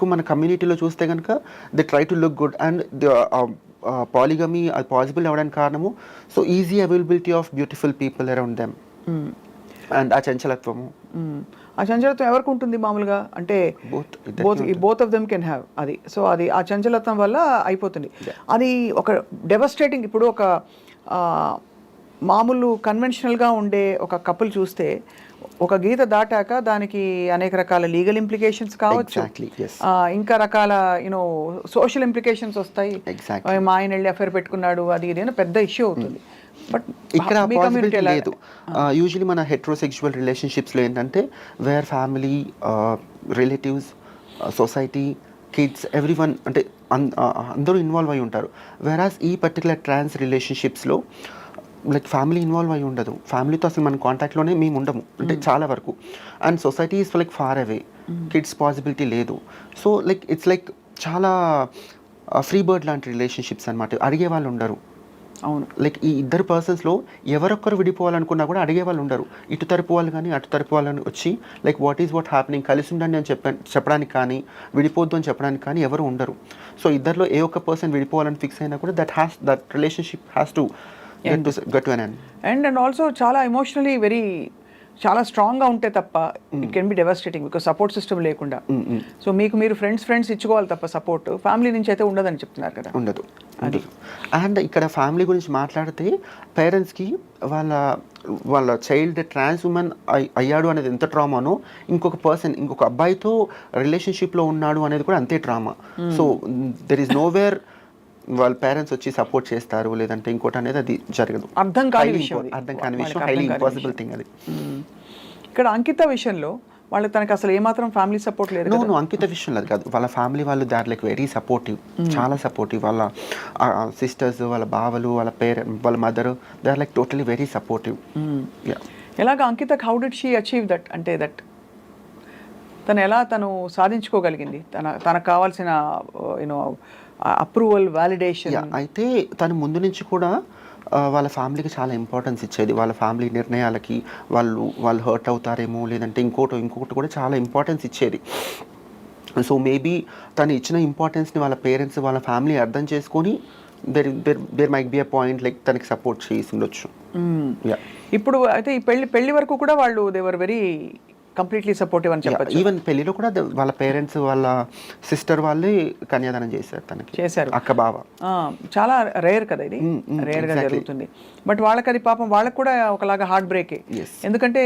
ఎక్కువ మన కమ్యూనిటీలో చూస్తే కనుక they try to look good and polygamy అది పాసిబుల్ అవ్వడానికి కారణము so easy availability of beautiful people around them and ఆ చంచలత్వము. ఆ చంచలత్వం ఎవరికి ఉంటుంది మామూలుగా అంటే both of them can have అది. సో అది ఆ చంచలత్వం వల్ల అయిపోతుంది. అది ఒక డెవస్టేటింగ్. ఇప్పుడు ఒక మామూలు కన్వెన్షనల్గా ఉండే ఒక కపుల్ చూస్తే ఒక గీత దాటాక దానికి అనేక రకాల లీగల్ ఇంప్లికేషన్స్ కావచ్చు, ఇంకా రకాల యూనో సోషల్ ఇంప్లికేషన్స్ వస్తాయి. మా ఆయన వెళ్ళి అఫేర్ పెట్టుకున్నాడు అది ఇది పెద్ద ఇష్యూ అవుతుంది. బట్ ఇక్కడ పాసిబిలిటీ లేదు. యూజువలీ మన హెట్రోసెక్షువల్ రిలేషన్షిప్స్లో ఏంటంటే where family, relatives, society, kids, everyone అంటే అందరూ ఇన్వాల్వ్ అయి ఉంటారు. వేరాస్ ఈ పర్టికులర్ ట్రాన్స్ రిలేషన్షిప్స్లో లైక్ ఫ్యామిలీ ఇన్వాల్వ్ అయి ఉండదు. ఫ్యామిలీతో అసలు మన కాంటాక్ట్లోనే మేము ఉండము అంటే చాలా వరకు. And society is like far away, kids possibility లేదు. సో లైక్ ఇట్స్ లైక్ చాలా ఫ్రీ బర్డ్ లాంటి రిలేషన్షిప్స్ అనమాట. అడిగే వాళ్ళు ఉండరు. అవును. లైక్ ఈ ఇద్దరు పర్సన్స్లో ఎవరొక్కరు విడిపోవాలనుకున్నా కూడా అడిగే వాళ్ళు ఉండరు. ఇటు తరపు వాళ్ళు కానీ అటు తరపు వాళ్ళని వచ్చి like what is what happening, కలిసి ఉండండి అని చెప్పడానికి కానీ విడిపోద్దు అని చెప్పడానికి కానీ ఎవరు ఉండరు. సో ఇద్దరిలో ఏ ఒక్క పర్సన్ విడిపోవాలని ఫిక్స్ అయినా కూడా that relationship has to get to an end. And also చాలా ఎమోషనలీ చాలా స్ట్రాంగ్గా ఉంటే తప్ప it can be devastating because support system లేకుండా. సో మీరు ఫ్రెండ్స్ ఇచ్చుకోవాలి తప్ప సపోర్ట్ ఫ్యామిలీ నుంచి అయితే ఉండదని చెప్తున్నారు కదా. ఉండదు. అండ్ ఇక్కడ ఫ్యామిలీ గురించి మాట్లాడితే పేరెంట్స్కి వాళ్ళ చైల్డ్ ట్రాన్స్ ఉమెన్ అయ్యాడు అనేది ఎంత ట్రామానో ఇంకొక అబ్బాయితో రిలేషన్షిప్లో ఉన్నాడు అనేది కూడా అంతే trauma. So there is nowhere వాళ్ళ పేరెంట్స్ వచ్చి సపోర్ట్ చేస్తారు లేదంటే ఇంకోటి అనేది అది జరగదు. అర్థం కాని విషయం, హైలీ ఇంపాసిబుల్ థింగ్ అది. ఇక్కడ అంకిత విషయంలో తనకి అసలు ఏమాత్రం ఫ్యామిలీ సపోర్ట్ లేదు. నో అంకిత విషయంలో అది కాదు. వాళ్ళ ఫ్యామిలీ వాళ్ళు they are like very supportive, చాలా సపోర్టివ్. వాళ్ళ సిస్టర్స్, వాళ్ళ బావలు, వాళ్ళ mother they are like totally very supportive. ఎలాగ అంకితకి how did she achieve that అంటే తను సాధించుకోగలిగింది తనకు కావాల్సిన యూనో అప్రూవల్, వాలిడేషన్? అయితే తను ముందు నుంచి కూడా వాళ్ళ ఫ్యామిలీకి చాలా ఇంపార్టెన్స్ ఇచ్చేది. వాళ్ళ ఫ్యామిలీ నిర్ణయాలకి వాళ్ళు హర్ట్ అవుతారేమో లేదంటే ఇంకొకటి కూడా చాలా ఇంపార్టెన్స్ ఇచ్చేది. సో మేబీ తను ఇచ్చిన ఇంపార్టెన్స్ని వాళ్ళ పేరెంట్స్, వాళ్ళ ఫ్యామిలీ అర్థం చేసుకొని there might be a point like తనకి సపోర్ట్ చేసి ఉండొచ్చు. ఇప్పుడు అయితే ఈ పెళ్లి వరకు కూడా వాళ్ళు they were very completely supportive అని చెప్పచ్చు. ఈవెన్ పెళ్లిలో కూడా వాళ్ళ పేరెంట్స్, వాళ్ళ సిస్టర్ వాళ్ళే కన్యాదానం చేశారు. అక్క బావ. చాలా రేర్ కదా ఇది, రేర్ గా జరుగుతుంది. బట్ వాళ్ళకి కూడా ఒకలాగా హార్ట్ బ్రేకే. ఎందుకంటే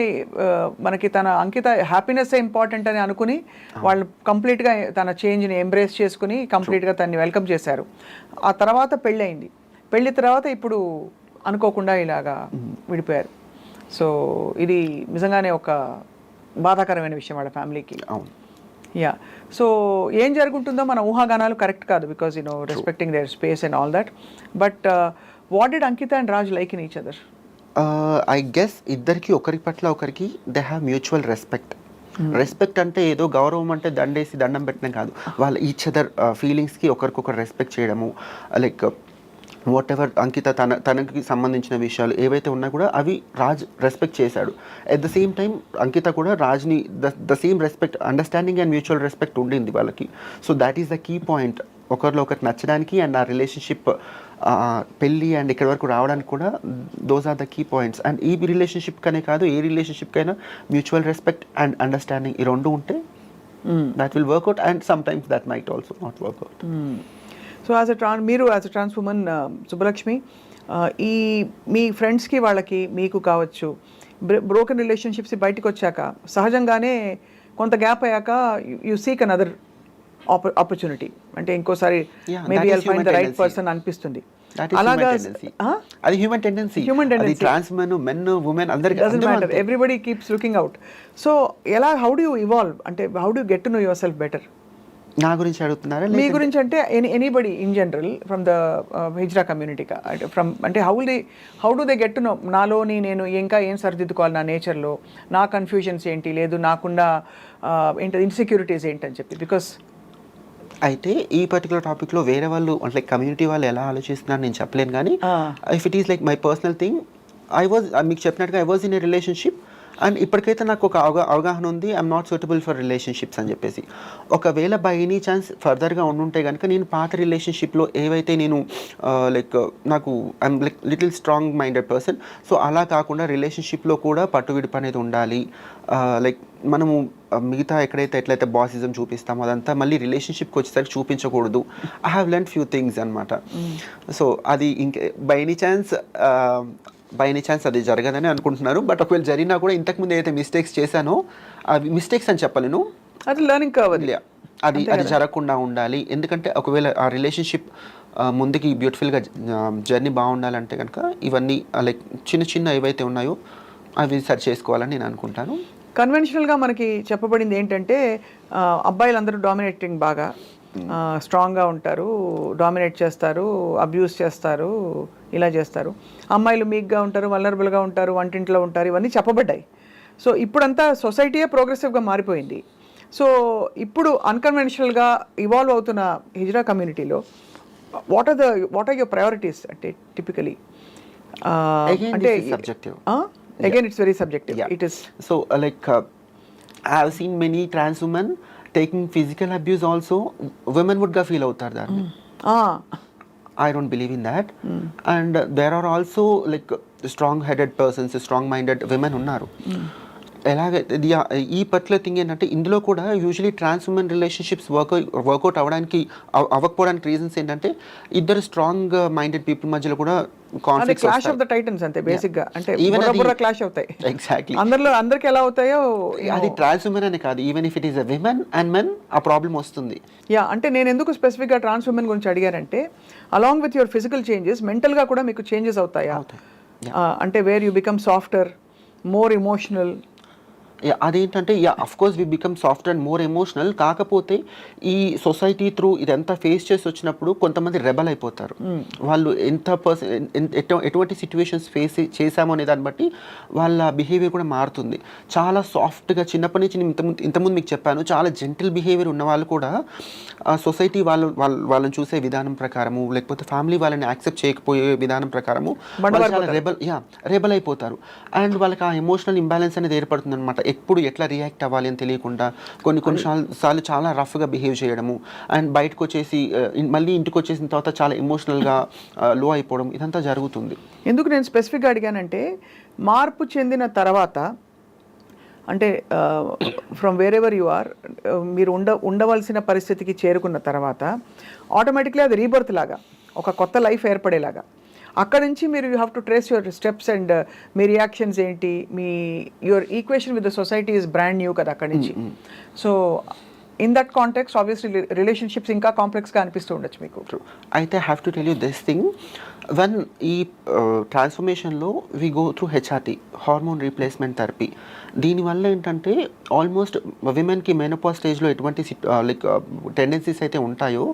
మనకి తన అంకిత హ్యాపీనెస్ ఇంపార్టెంట్ అని అనుకుని వాళ్ళు కంప్లీట్ గా తన చేంజ్ ని ఎంబ్రేస్ చేసుకుని కంప్లీట్ గా తనని వెల్కమ్ చేశారు. ఆ తర్వాత పెళ్లి తర్వాత ఇప్పుడు అనుకోకుండా ఇలాగా విడిపోయారు. సో ఇది నిజంగానే ఒక బాధాకరమైన విషయం వాళ్ళ ఫ్యామిలీకి. సో ఏం జరుగుతుందో మన ఊహాగానాలు కరెక్ట్ కాదు because respecting their space and all that. But what did Ankita and Raj like in each other? I guess ఇద్దరికి ఒకరి పట్ల ఒకరికి దే హ్యావ్ మ్యూచువల్ రెస్పెక్ట్ అంటే ఏదో గౌరవం అంటే దండం పెట్టడం కాదు. వాళ్ళ ఈచ్ అదర్ ఫీలింగ్స్కి ఒకరికొకరు రెస్పెక్ట్ చేయడము. లైక్ వాట్ ఎవర్ అంకిత తనకి సంబంధించిన విషయాలు ఏవైతే ఉన్నా కూడా అవి రాజ్ రెస్పెక్ట్ చేశాడు. At the same time Ankita కూడా రాజ్ని the same respect, understanding and mutual respect ఉండింది వాళ్ళకి. So that is the key point ఒకరిలో ఒకరికి నచ్చడానికి అండ్ ఆ రిలేషన్షిప్ పెళ్ళి అండ్ ఇక్కడి వరకు రావడానికి కూడా those are the key points. And ఈ రిలేషన్షిప్ కనే కాదు ఏ రిలేషన్షిప్కైనా మ్యూచువల్ రెస్పెక్ట్ అండ్ అండర్స్టాండింగ్ ఈ రెండు ఉంటే that will work out and sometimes that might also not work out. So మీరు as a trans women Subbalakshmi, ఈ మీ ఫ్రెండ్స్కి వాళ్ళకి మీకు కావచ్చు బ్రోకెన్ రిలేషన్షిప్స్ బయటకు వచ్చాక సహజంగానే కొంత గ్యాప్ అయ్యాక యు సీక్ అనదర్ ఆపర్చునిటీ. అంటే ఇంకోసారి maybe I'll find the right person అనిపిస్తుంది. అలాగా అది human tendency. Trans men women అందరికీ doesn't matter, everybody keeps looking out. So how do you evolve అంటే how do get to know yourself better? నా గురించి అడుగుతున్నారా? మీ గురించి అంటే anybody in general from the hijra community అంటే how do they get to know నాలోని నేను ఇంకా ఏం సరిదిద్దుకోవాలి నా నేచర్లో, నా కన్ఫ్యూజన్స్ ఏంటి, లేదు నాకుండా ఏంటి ఇన్సెక్యూరిటీస్ ఏంటి అని చెప్పి. బికాస్ అయితే ఈ పర్టికులర్ టాపిక్లో వేరే వాళ్ళు అంటే కమ్యూనిటీ వాళ్ళు ఎలా ఆలోచిస్తున్నారు నేను చెప్పలేను. కానీ if it is like my personal thing, మీకు చెప్పినట్టుగా I was in a relationship and ఇప్పటికైతే నాకు ఒక అవగాహన ఉంది, I'm not suitable for relationships అని చెప్పేసి. ఒకవేళ బై ఎనీ ఛాన్స్ ఫర్దర్గా ఉండుంటే కనుక నేను పాత రిలేషన్షిప్లో ఏవైతే నేను లైక్ నాకు I'm like little strong minded person. So అలా కాకుండా రిలేషన్షిప్లో కూడా పట్టువిడుపు అనేది ఉండాలి. లైక్ మనము మిగతా ఎట్లయితే బాసిజం చూపిస్తామో అదంతా మళ్ళీ రిలేషన్షిప్కి వచ్చేసరికి చూపించకూడదు. I have learn few things అనమాట. సో అది బై ఎనీ ఛాన్స్ అది జరగదని అనుకుంటున్నారు. బట్ ఒకవేళ జరిగినా కూడా ఇంతకుముందు ఏదైతే మిస్టేక్స్ చేశానో అవి మిస్టేక్స్ అని చెప్పలేను, అది లెర్నింగ్ కావాలి. అది జరగకుండా ఉండాలి. ఎందుకంటే ఒకవేళ ఆ రిలేషన్షిప్ ముందుకి బ్యూటిఫుల్గా జర్నీ బాగుండాలంటే కనుక ఇవన్నీ లైక్ చిన్న ఏవైతే ఉన్నాయో అవి సరి చేసుకోవాలని నేను అనుకుంటాను. కన్వెన్షనల్గా మనకి చెప్పబడింది ఏంటంటే అబ్బాయిలందరూ డామినేటింగ్ బాగా స్ట్రాంగ్గా ఉంటారు, డామినేట్ చేస్తారు, అబ్యూస్ చేస్తారు, ఇలా చేస్తారు. అమ్మాయిలు మీక్గా ఉంటారు, వల్నరబుల్గా ఉంటారు, వంటింట్లో ఉంటారు, ఇవన్నీ చెప్పబడ్డాయి. సో ఇప్పుడంతా సొసైటీయే ప్రోగ్రెసివ్గా మారిపోయింది. సో ఇప్పుడు అన్కన్వెన్షనల్గా ఇవాల్వ్ అవుతున్న హిజ్రా కమ్యూనిటీలో వాట్ ఆర్ యువర్ ప్రయారిటీస్ అంటే టిపికలీ? అంటే again it's very subjective. It is so like I have seen many trans women taking physical abuse also. Women would ga feel outar darni. I don't believe in that. And there are also like strong headed persons, strong minded women unnaru. ఎలాగైతే ఈ particular thing ఏంటంటే ఇందులో కూడా usually trans women relationships work out అవ్వకపోవడానికి reasons ఏంటంటే ఇద్దరు strong minded people మధ్యలో కూడా conflicts clash of the Titans అంతే బేసిక్ గా. అంటే బుర్ర క్లాష్ అవుతాయి. ఎగ్జాక్ట్లీ. అందరికి ఎలా అవుతాయో అది ట్రాన్స్ ఉమెన్ అనే కాదు, even if it is a women and men ఆ ప్రాబ్లం వస్తుంది. అంటే నేను ఎందుకు స్పెసిఫిక్ గా ట్రాన్స్ ఉమెన్ గురించి అడిగానంటే along with your physical changes mental గా కూడా మీకు చేంజెస్ అవుతాయా? అంటే where you become softer, more emotional. అదేంటంటే of course we become soft and more emotional. కాకపోతే ఈ సొసైటీ త్రూ ఇదంతా ఫేస్ చేసి వచ్చినప్పుడు కొంతమంది రెబల్ అయిపోతారు. వాళ్ళు ఎటువంటి సిచ్యువేషన్స్ ఫేస్ చేశామో అనే దాన్ని బట్టి వాళ్ళ బిహేవియర్ కూడా మారుతుంది. చాలా సాఫ్ట్గా చిన్నప్పటి నుంచి ఇంతకుముందు మీకు చెప్పాను, చాలా జెంటిల్ బిహేవియర్ ఉన్న వాళ్ళు కూడా సొసైటీ వాళ్ళని చూసే విధానం ప్రకారము, లేకపోతే ఫ్యామిలీ వాళ్ళని యాక్సెప్ట్ చేయకపోయే విధానం ప్రకారము రెబల్ అయిపోతారు. అండ్ వాళ్ళకి ఆ ఎమోషనల్ ఇంబ్యాలెన్స్ అనేది ఏర్పడుతుంది అనమాట. ఎప్పుడు ఎట్లా రియాక్ట్ అవ్వాలి అని తెలియకుండా కొన్నిసార్లు చాలా రఫ్గా బిహేవ్ చేయడము, అండ్ బయటకు వచ్చేసి మళ్ళీ ఇంటికి వచ్చేసిన తర్వాత చాలా ఎమోషనల్గా లో అయిపోవడం, ఇదంతా జరుగుతుంది. ఎందుకు నేను స్పెసిఫిక్గా అడిగానంటే మార్పు చెందిన తర్వాత అంటే from wherever you are మీరు ఉండవలసిన పరిస్థితికి చేరుకున్న తర్వాత ఆటోమేటిక్లీ అది రీబర్త్ లాగా ఒక కొత్త లైఫ్ ఏర్పడేలాగా అక్కడ నుంచి మీరు you have to trace your steps and మీ రియాక్షన్స్ ఏంటి, మీ your equation with the society is brand new కదా అక్కడి నుంచి. So in that context obviously relationships ఇంకా కాంప్లెక్స్గా అనిపిస్తూ ఉండొచ్చు మీకు. అయితే have to tell you this thing, when ఈ ట్రాన్స్ఫర్మేషన్లో we go through HRT, hormone replacement therapy. దీనివల్ల ఏంటంటే ఆల్మోస్ట్ విమెన్కి మెనోపాజ్ స్టేజ్లో ఎటువంటి లైక్ టెండెన్సీస్ అయితే ఉంటాయో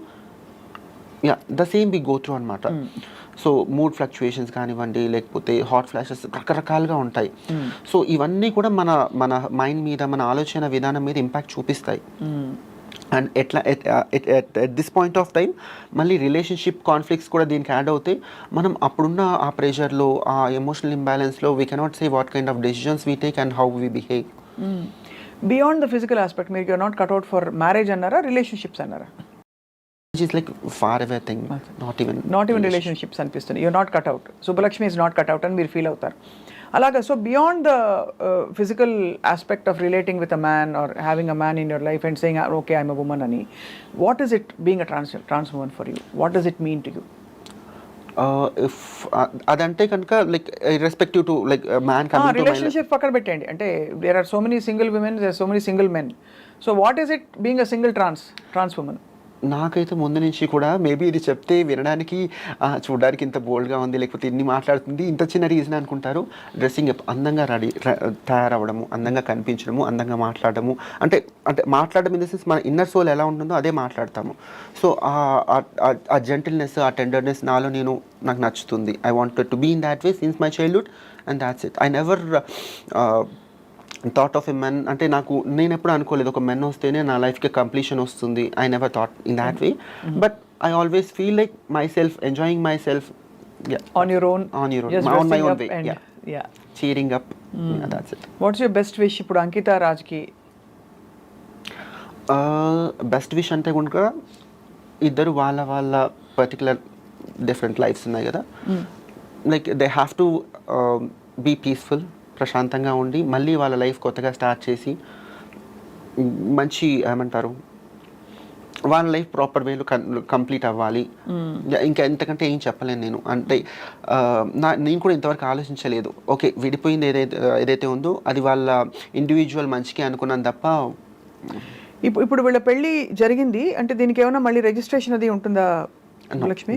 the same we go through అనమాట. సో మూడ్ ఫ్లక్చుయేషన్స్ కానివ్వండి, లేకపోతే హాట్ ఫ్లాషెస్ రకరకాలుగా ఉంటాయి. సో ఇవన్నీ కూడా మన మైండ్ మీద, మన ఆలోచన విధానం మీద ఇంపాక్ట్ చూపిస్తాయి. And at this point of time మళ్ళీ రిలేషన్షిప్ కాన్ఫ్లిక్ట్స్ కూడా దీనికి యాడ్ అవుతాయి. మనం అప్పుడున్న ఆ ప్రెషర్లో, ఆ ఎమోషనల్ ఇంబ్యాలెన్స్లో we cannot say what kind of decisions we take and how we behave. Beyond the physical aspect మీరు you're not cut out for marriage అన్నారా, రిలేషన్షిప్స్ అన్నారా? Which is like far away thing, not even relationships అనిపిస్తుంది. you're not cut out, Subbalakshmi is not cut out అని మీరు feel అవుతారు అలాగా. So beyond the physical aspect of relating with a man or having a man in your life and saying okay I'm a woman అని, what is it being a trans woman for you? What does it mean to you? అదంటే కనుక like respective to like man relationship పక్కన పెట్టండి. అంటే there are so many single women, there are so many single men. So what is it being a single trans woman? నాకైతే ముందు నుంచి కూడా maybe ఇది చెప్తే వినడానికి చూడడానికి ఇంత బోల్డ్గా ఉంది, లేకపోతే ఇన్ని మాట్లాడుతుంది, ఇంత చిన్న రీజన్ అనుకుంటారు. డ్రెస్సింగ్ అందంగా తయారవ్వడము, అందంగా కనిపించడము, అందంగా మాట్లాడము, అంటే మాట్లాడడం ఇన్ ద సెన్స్ మన ఇన్నర్ సోల్ ఎలా ఉంటుందో అదే మాట్లాడతాము. సో ఆ జెంటిల్నెస్, ఆ టెండర్నెస్ నాకు నచ్చుతుంది. I wanted to be in that way since my childhood and that's it. I never thought of a men, అంటే నేను ఎప్పుడు అనుకోలేదు ఒక మెన్ వస్తేనే నా లైఫ్కి కంప్లీషన్ వస్తుంది. I never thought in that way, but I always feel like my self, enjoying my self on your own on my own way. Yeah. Cheering up, that's it. What's your best wish ఇప్పుడు అంకిత రాజ్కి? Best wish అంటే కనుక ఇద్దరు వాళ్ళ particular different lives ఉన్నాయి కదా, like they have to be peaceful, ప్రశాంతంగా ఉండి మళ్ళీ వాళ్ళ లైఫ్ కొత్తగా స్టార్ట్ చేసి మంచి ఏమంటారు వాళ్ళ లైఫ్ ప్రాపర్ వేలో కంప్లీట్ అవ్వాలి. ఇంకా ఎంతకంటే ఏం చెప్పలేను నేను. అంటే నేను కూడా ఇంతవరకు ఆలోచించలేదు. ఓకే, విడిపోయింది ఏదైతే ఉందో అది వాళ్ళ ఇండివిజువల్ మంచికి అనుకున్నాను తప్ప. ఇప్పుడు వీళ్ళ పెళ్లి జరిగింది అంటే దీనికి ఏమైనా మళ్ళీ రిజిస్ట్రేషన్ అది ఉంటుందా లక్ష్మి?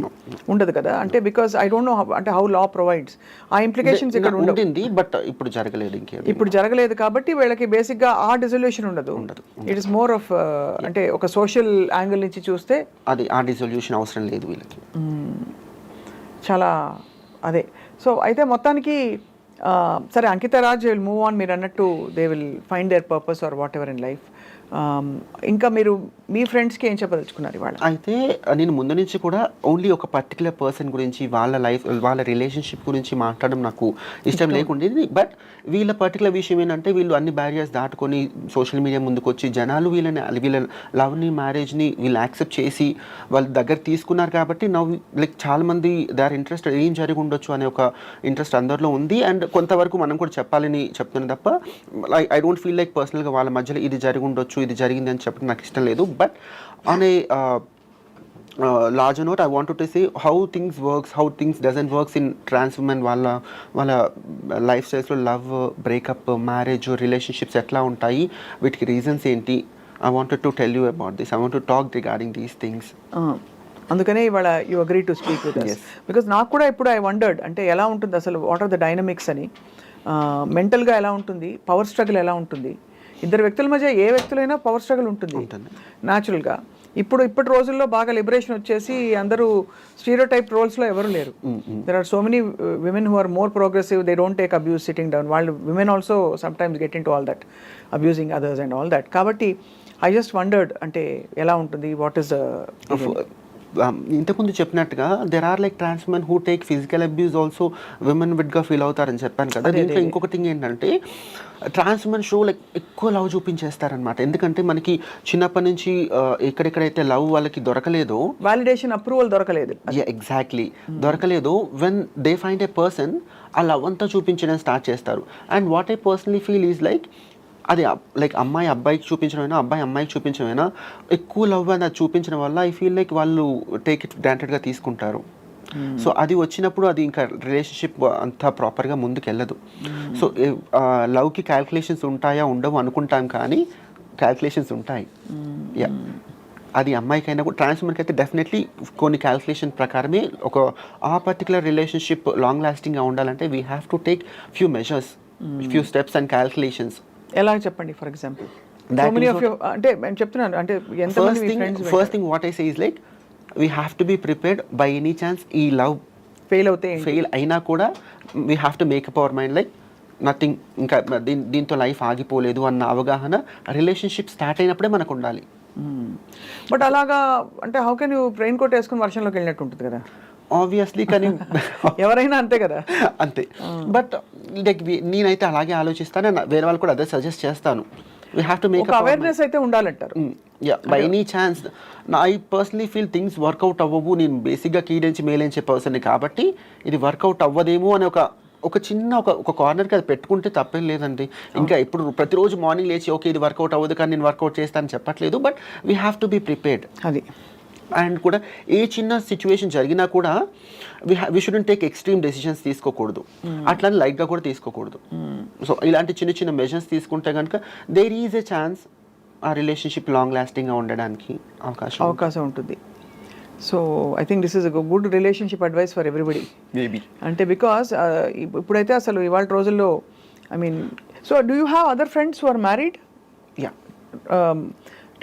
ఉండదు కదా, అంటే బికాస్ ఐ డోంట్ నో అంటే హౌ లా ప్రొవైడ్స్ ఆ ఇంప్లికేషన్స్ ఇక్కడ ఉంటుంది. బట్ ఇప్పుడు జరగలేదు, ఇప్పుడు జరగలేదు కాబట్టి వీళ్ళకి బేసిక్ గా ఆ డిజల్యూషన్ ఉండదు. ఇట్ ఇస్ మోర్ ఆఫ్ అంటే ఒక సోషల్ యాంగిల్ నుంచి చూస్తే అది ఆ డిజల్యూషన్ అవసరం లేదు వీళ్ళకి. చాలా అదే. సో అయితే మొత్తానికి సరే Ankita Raj will move on, మీరు అన్నట్టు they will find their purpose or whatever in life. ఇంకా మీరు మీ ఫ్రెండ్స్కి ఏం చెప్పదలుచుకున్నారు ఇవాళ? అయితే నేను ముందు నుంచి కూడా ఓన్లీ ఒక పర్టికులర్ పర్సన్ గురించి వాళ్ళ లైఫ్ వాళ్ళ రిలేషన్షిప్ గురించి మాట్లాడడం నాకు ఇష్టం లేకుండేది. బట్ వీళ్ళ పర్టికులర్ విషయం ఏంటంటే వీళ్ళు అన్ని బ్యారియర్స్ దాటుకొని సోషల్ మీడియా ముందుకు వచ్చి జనాలు వీళ్ళ లవ్ని మ్యారేజ్ని వీళ్ళు యాక్సెప్ట్ చేసి వాళ్ళ దగ్గర తీసుకున్నారు కాబట్టి నవ్వు లైక్ చాలామంది దే ఆర్ ఇంట్రెస్ట్ ఏం జరిగి ఉండొచ్చు అనే ఒక ఇంట్రెస్ట్ అందరిలో ఉంది. అండ్ కొంతవరకు మనం కూడా చెప్పాలని చెప్తున్నాను తప్ప ఐ డోంట్ ఫీల్ లైక్ పర్సనల్గా వాళ్ళ మధ్యలో ఇది జరిగి ఉండొచ్చు ఇది జరిగింది అని చెప్పడం నాకు ఇష్టం లేదు. But on a larger note, I wanted to say how things works, how things doesn't works in trans women వాళ్ళ లైఫ్ స్టైల్స్లో లవ్, బ్రేకప్, మ్యారేజ్, రిలేషన్షిప్స్ ఎట్లా ఉంటాయి, వీటికి రీజన్స్ ఏంటి. I wanted to tell you about this. I want to talk regarding these things. అందుకనే ఇవాళ you agree to speak with us. Because నాకు కూడా ఇప్పుడు ఐ వండర్డ్ అంటే ఎలా ఉంటుంది అసలు, వాట్ ఆర్ ద డైనమిక్స్ అని, మెంటల్గా ఎలా ఉంటుంది, పవర్ స్ట్రగుల్ ఎలా ఉంటుంది. ఇద్దరు వ్యక్తుల మధ్య ఏ వ్యక్తులైనా పవర్ స్ట్రగుల్ ఉంటుంది న్యాచురల్గా. ఇప్పటి రోజుల్లో బాగా లిబరేషన్ వచ్చేసి అందరూ స్టీరియోటైప్ రోల్స్లో ఎవరు లేరు. There are so many women who are more progressive, they don't take abuse sitting down. వాళ్ళు women also sometimes get into all that, abusing others and all that. కాబట్టి I just wondered అంటే ఎలా ఉంటుంది, what is ఇంతకుముందు చెప్పినట్టుగా there are like trans women who take physical abuse also women విడ్గా feel అవుతారని చెప్పాను కదా. దీంట్లో ఇంకొక థింగ్ ఏంటంటే ట్రాన్స్ ఉమెన్ షో లైక్ ఎక్కువ లవ్ చూపించేస్తారనమాట. ఎందుకంటే మనకి చిన్నప్పటి నుంచి ఎక్కడెక్కడైతే లవ్ వాళ్ళకి దొరకలేదో, వాలిడేషన్ అప్రూవల్ దొరకలేదు, ఎగ్జాక్ట్లీ దొరకలేదు, when they find a person ఆ లవ్ అంతా చూపించడం స్టార్ట్ చేస్తారు. And what I personally feel is like అది లైక్ అమ్మాయి అబ్బాయికి చూపించడమైనా అబ్బాయి అమ్మాయికి చూపించడమైనా ఎక్కువ లవ్ అని అది చూపించడం వల్ల ఐ ఫీల్ లైక్ వాళ్ళు టేక్ ఇట్ గ్రాంటెడ్గా తీసుకుంటారు. సో అది వచ్చినప్పుడు అది ఇంకా రిలేషన్షిప్ అంతా ప్రాపర్గా ముందుకు వెళ్ళదు. సో లవ్కి క్యాల్కులేషన్స్ ఉంటాయా ఉండవు అనుకుంటాం, కానీ క్యాల్కులేషన్స్ ఉంటాయి. యా, అది అమ్మాయికైనా కూడా ట్రాన్స్ ఉమెన్కి అయితే డెఫినెట్లీ కొన్ని క్యాల్కులేషన్ ప్రకారమే ఒక ఆ పర్టికులర్ రిలేషన్షిప్ లాంగ్ లాస్టింగ్గా ఉండాలంటే we have to take few measures, few steps and calculations. ఎలా చెప్పండి ఫర్ ఎగ్జాంపుల్? అంటే నేను చెప్తున్నాను అంటే first thing what I say is like we have to be prepared by any chance ఈ లవ్ ఫెయిల్ అయినా కూడా we have to make up our mind like nothing, ఇంకా దీంతో లైఫ్ ఆగిపోలేదు అన్న అవగాహన రిలేషన్షిప్ స్టార్ట్ అయినప్పుడే మనకు ఉండాలి. బట్ అలాగా అంటే how can you raincoat వేసుకుని వర్షంలోకి వెళ్ళినట్టు ఉంటుంది కదా ఆబ్వియస్లీ, కానీ ఎవరైనా అంతే కదా. అంతే. బట్ లైక్ నేనైతే అలాగే ఆలోచిస్తాను, వేరే వాళ్ళు కూడా అదే సజెస్ట్ చేస్తాను. We have to make awareness అయితే ఉండాలంటారు. Yeah, by any chance I personally feel things work out అవ్వవు. నేను బేసిక్గా కీడించి మేలేంచే పర్సన్ కాబట్టి ఇది వర్కౌట్ అవ్వదేమో అని ఒక చిన్న ఒక కార్నర్కి అది పెట్టుకుంటే తప్పేం లేదండి. ఇంకా ఇప్పుడు ప్రతిరోజు మార్నింగ్ లేచి ఓకే ఇది వర్కౌట్ అవ్వదు కానీ నేను వర్కౌట్ చేస్తానని చెప్పట్లేదు. But we have to be prepared. అది అండ్ కూడా ఏ చిన్న సిచ్యువేషన్ జరిగినా కూడా we shouldn't take extreme decisions తీసుకోకూడదు, అట్లని లైట్గా కూడా తీసుకోకూడదు. సో ఇలాంటి చిన్న చిన్న మెజర్స్ తీసుకుంటే కనుక దేర్ ఈజ్ ఎ ఛాన్స్ ఆ రిలేషన్షిప్ లాంగ్ లాస్టింగ్గా ఉండడానికి అవకాశం ఉంటుంది. So I think this is good relationship advice for everybody maybe. అంటే బికాస్ ఇప్పుడైతే అసలు ఇవాళ రోజుల్లో I mean, so do you have other friends who are married? Yeah,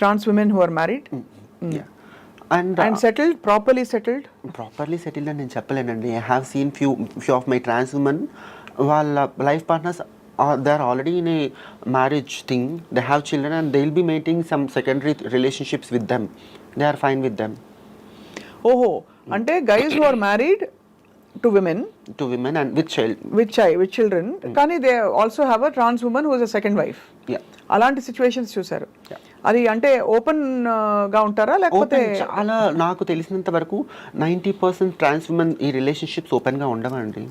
trans women who are married and properly settled అని నేను చెప్పలేనండి. I have seen few of my trans women వాళ్ళ లైఫ్ partners they are already in a marriage thing, they have children and they will be maintaining some secondary relationships with them, they are fine with them. ఓహో, అంటే guys who are married to women and with child. With children, కానీ they also have a trans women who is a second wife. Yeah. అలాంటి situations చూసారు. అది అంటే open గా ఉంటారా లేకపోతే? చాలా నాకు తెలిసినంత వరకు 90% ట్రాన్స్ ఉమెన్ ఈ రిలేషన్షిప్స్ ఓపెన్ గా ఉండవండి.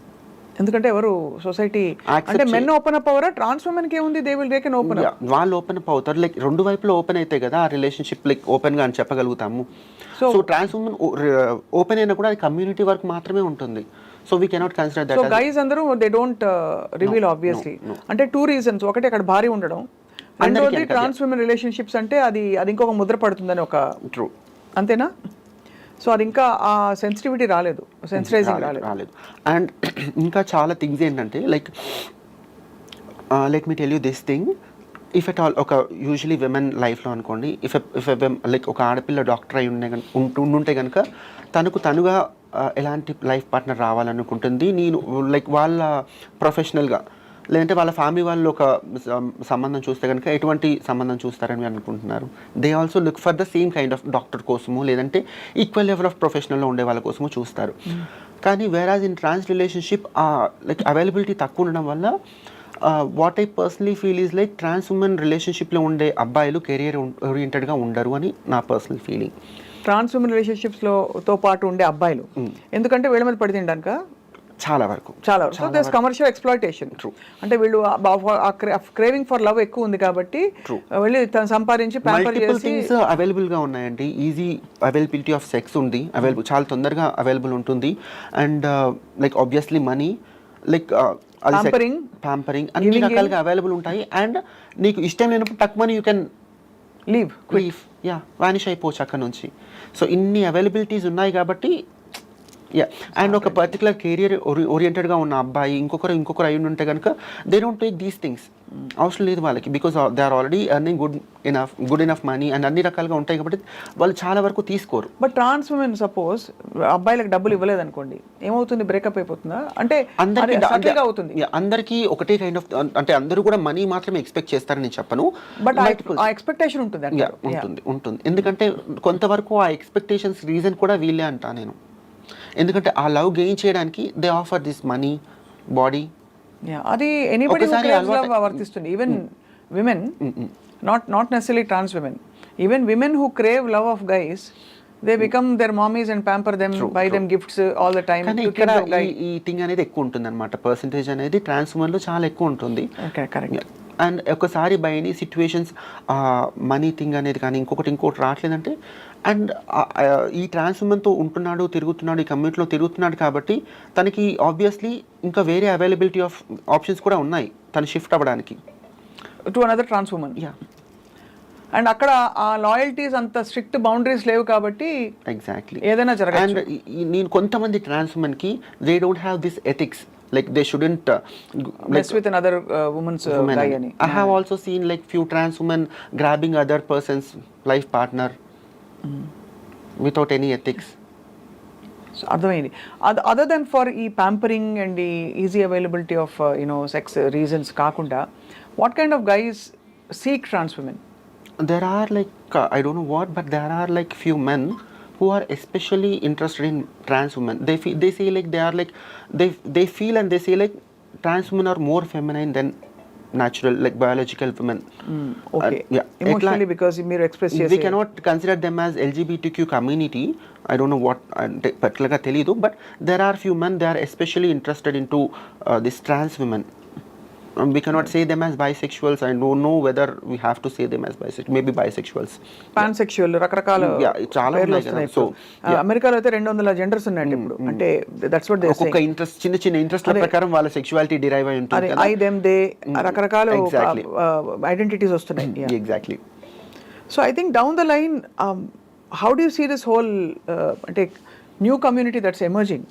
ఎందుకంటే ఎవరు సొసైటీ అంటే మెన్ ఓపెన్ అప్ అవరా? ట్రాన్స్ ఉమెన్ కి ఏముంది, దే విల్ ఓపెన్ అప్. వాళ్ళు ఓపెన్ అప్ అవుతారు, లైక్ రెండు వైపులో ఓపెన్ అయితే కదా ఆ రిలేషన్షిప్ లైక్ ఓపెన్ గా అని చెప్పగలుగుతాము. సో ట్రాన్స్ ఉమెన్ ఓపెన్ అయినా కూడా అది కమ్యూనిటీ వరకు మాత్రమే ఉంటుంది. So we cannot consider that. So guys అందరూ దే డోంట్ రివీల్ ఆబ్వియస్లీ. అంటే 2 reasons. ఒకటి అక్కడ భారీ ఉండడం, రెండోది ట్రాన్స్ ఉమెన్ రిలేషన్షిప్స్ అంటే అది ఇంకొక ముద్ర పడుతుందని ఒక ట్రూ. అంతేనా? సో అది ఇంకా ఆ సెన్సిటివిటీ రాలేదు, సెన్సిటైజింగ్ రాలేదు. అండ్ ఇంకా చాలా థింగ్స్ ఏంటంటే like let me tell you this thing, if at all ఒక యూజువలీ విమెన్ లైఫ్లో అనుకోండి, ఇఫ్ లైక్ ఒక ఆడపిల్ల డాక్టర్ అయి ఉంటే కనుక తనుగా ఎలాంటి లైఫ్ పార్ట్నర్ రావాలనుకుంటుంది, నేను లైక్ వాళ్ళ ప్రొఫెషనల్గా లేదంటే వాళ్ళ ఫ్యామిలీ వాళ్ళు ఒక సంబంధం చూస్తే కనుక ఎటువంటి సంబంధం చూస్తారని అనుకుంటున్నారు. They also look for the same kind of doctor కోసము లేదంటే ఈక్వల్ లెవెల్ ఆఫ్ ప్రొఫెషనల్లో ఉండే వాళ్ళ కోసము చూస్తారు. కానీ whereas in trans relationship like availability తక్కువ ఉండడం వల్ల what I personally feel is like trans women రిలేషన్షిప్లో ఉండే అబ్బాయిలు కెరియర్ ఓరియంటెడ్గా ఉండరు అని నా పర్సనల్ ఫీలింగ్. ట్రాన్స్ ఉమెన్ రిలేషన్షిప్స్తో పాటు ఉండే అబ్బాయిలు ఎందుకంటే వీళ్ళ మీద పడి తినడానిక చాలా వరకు సో దిస్ కమర్షియల్ ఎక్స్‌ప్లాయిటేషన్. అంటే వీళ్ళు క్రేవింగ్ ఫర్ లవ్ ఎక్కువ ఉంది కాబట్టి వెళ్ళి తను సంపాదించి ప్యాంపర్ చేసి అవైలబుల్ గా ఉన్నాయండి. ఈజీ అవైలబిలిటీ ఆఫ్ సెక్స్ ఉంది, అవైలబుల్ చాలా తొందరగా అవైలబుల్ ఉంటుంది. And like obviously money like pampering అన్ని రకాలుగా అవైలబుల్ ఉంటాయి. అండ్ నీకు ఇష్టం లేనప్పుడు తక్కువ money you can leave vanish అయిపోవచ్చు అక్కడ నుంచి. సో ఇన్ని అవైలబిలిటీస్ ఉన్నాయి కాబట్టి అండ్ ఒక పర్టికులర్ కెరియర్ ఓరియంటెడ్గా ఉన్న అబ్బాయి ఇంకొకరు అయి ఉంటే కనుక they don't take these things. అవసరం లేదు వాళ్ళకి, because they are already earning good enough money and అన్ని రకాలుగా ఉంటాయి కాబట్టి వాళ్ళు చాలా వరకు తీసుకోరు. బట్ ట్రాన్స్ ఉమెన్ సపోజ్ అబ్బాయిలకు డబ్బులు ఇవ్వలేదు అనుకోండి, ఏమవుతుంది? బ్రేకప్ అయిపోతుందా? అంటే అందరికీ ఒకటే కైండ్ ఆఫ్, అంటే అందరూ కూడా మనీ మాత్రమే ఎక్స్పెక్ట్ చేస్తారని నేను చెప్పను, బట్ ఆ ఎక్స్పెక్టేషన్ ఉంటుంది. ఎందుకంటే కొంతవరకు ఆ ఎక్స్పెక్టేషన్స్ రీజన్ కూడా వీళ్ళే అంటా నేను. ఎందుకంటే ఆ లవ్ గెయిన్ చేయడానికి they offer this money, body. అది ఎనీబడీ వర్తిస్తుంది. Even women, not necessary trans women, even women who crave love of guys, they become their mommies and pamper them, buy them gifts all the time. ఇక్కడ ఈ thing అనేది ఎక్కువ ఉంటుంది అనమాట, percentage అనేది trans women లో చాలా ఎక్కువ ఉంటుంది. అండ్ ఒకసారి by any situations money thing అనేది కానీ ఇంకోటి రావట్లేదంటే, అండ్ ఈ ట్రాన్స్ ఉమెన్తో ఉంటున్నాడు, తిరుగుతున్నాడు, ఈ కమ్యూనిటీలో తిరుగుతున్నాడు కాబట్టి తనకి ఆబ్వియస్లీ ఇంకా వేరే అవైలబిలిటీ ఆఫ్ ఆప్షన్స్ కూడా ఉన్నాయి తను షిఫ్ట్ అవ్వడానికి to another trans women. And అక్కడ ఆ లాయల్టీస్ అంత స్ట్రిక్ట్ బౌండరీస్ లేవు కాబట్టి ఎగ్జాక్ట్లీ ఏదైనా జరగచ్చు. అండ్ నేను కొంతమంది ట్రాన్స్ ఉమెన్కి they don't have this ethics, like they shouldn't mess with another woman's guy ani. I have also seen like few trans women grabbing other person's life partner without any ethics. So అర్థమైంది. Other than for ఈ pampering and the easy availability of sex reasons కాకుండా what kind of guys seek trans women? There are like I don't know what, but there are like few men who are especially interested in trans women. They say like they are like they feel and they say like trans women are more feminine than natural like biological women. Okay. Emotionally because మీరు express చేసే we cannot consider them as LGBTQ community. I don't know what particular గా తెలియదు, but there are few men they are especially interested into this trans women. We cannot say them as bisexuals. I don't know whether we have to say them as bisexual, maybe bisexuals, pansexual, రకరకాల చాలా ఉన్నాయి కదా. So అమెరికాలో అయితే 200 genders ఉన్నాయి ఇప్పుడు. అంటే that's what they say. ఒక ఇంట్రెస్ట్ చిన్న ఇంట్రెస్ట్ల ప్రకారం వాళ్ళ సెక్షువాలిటీ డిరైవ్ అయి ఉంటుంది కదా. ఐ దెమ్ దే రకరకాల ఐడెంటిటీస్ వస్తున్నాయి. Exactly. So I think down the line how do you see this whole అంటే new community that's emerging?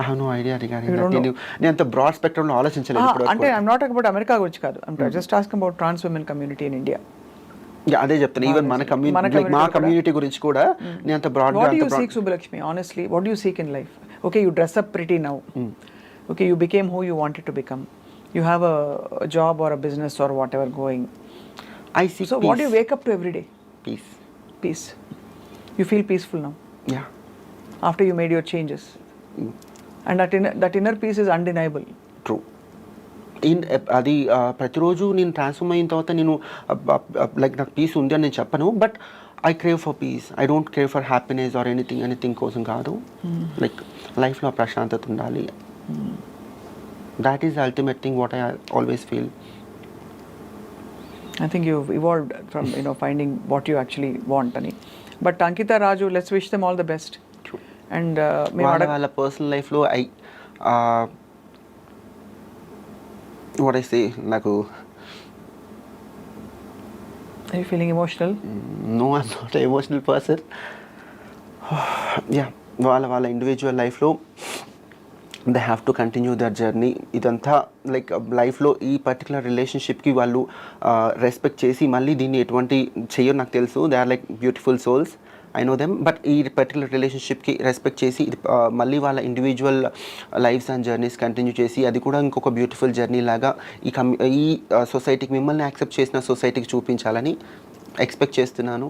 I have no idea regarding that. నేను అంత బ్రాడ్ స్పెక్ట్రమ్ లో ఆలోచించలేదు ఇప్పుడు. అంటే I am not talking about America గురించి కాదు, I am just asking about trans women community in India. అదే చెప్తాను, ఈవెన్ మన కమ్యూనిటీ లైక్ మా కమ్యూనిటీ గురించి కూడా నేను అంత బ్రాడ్ గా. What do you seek Subbalakshmi? honestly what do you seek in life? Okay, you dress up pretty now. Okay, you became who you wanted to become. You have a job or a business or whatever going. I seek so peace. What do you wake up to every day? Peace. You feel peaceful now? Yeah. After you made your changes? And that inner peace is undeniable. True. అది ప్రతిరోజు నేను transform అయిన తర్వాత నేను like నాకు piece ఉంది అని నేను చెప్పను, but I crave for piece. I don't crave for happiness or anything కోసం కాదు. లైక్ లైఫ్లో ప్రశాంతత ఉండాలి. That is ultimate thing what I always feel. I think you've evolved from finding what you actually want అని. But Ankita Raju, let's wish them all the best. And వాళ్ళ personal లైఫ్లో what I say, నాకు are you feeling emotional? No, I'm not emotional person. Yeah, వాళ్ళ individual లైఫ్లో they have to continue their journey. ఇదంతా like లైఫ్లో ఈ particular రిలేషన్షిప్కి వాళ్ళు respect చేసి మళ్ళీ దీన్ని ఎటువంటి చెయ్యో నాకు తెలుసు. They are like beautiful souls, I know them. But ఈ పర్టికులర్ రిలేషన్షిప్కి రెస్పెక్ట్ చేసి మళ్ళీ వాళ్ళ individual lives and journeys continue చేసి అది కూడా ఇంకొక బ్యూటిఫుల్ జర్నీ లాగా ఈ సొసైటీకి, మిమ్మల్ని యాక్సెప్ట్ చేసిన సొసైటీకి చూపించాలని ఎక్స్పెక్ట్ చేస్తున్నాను.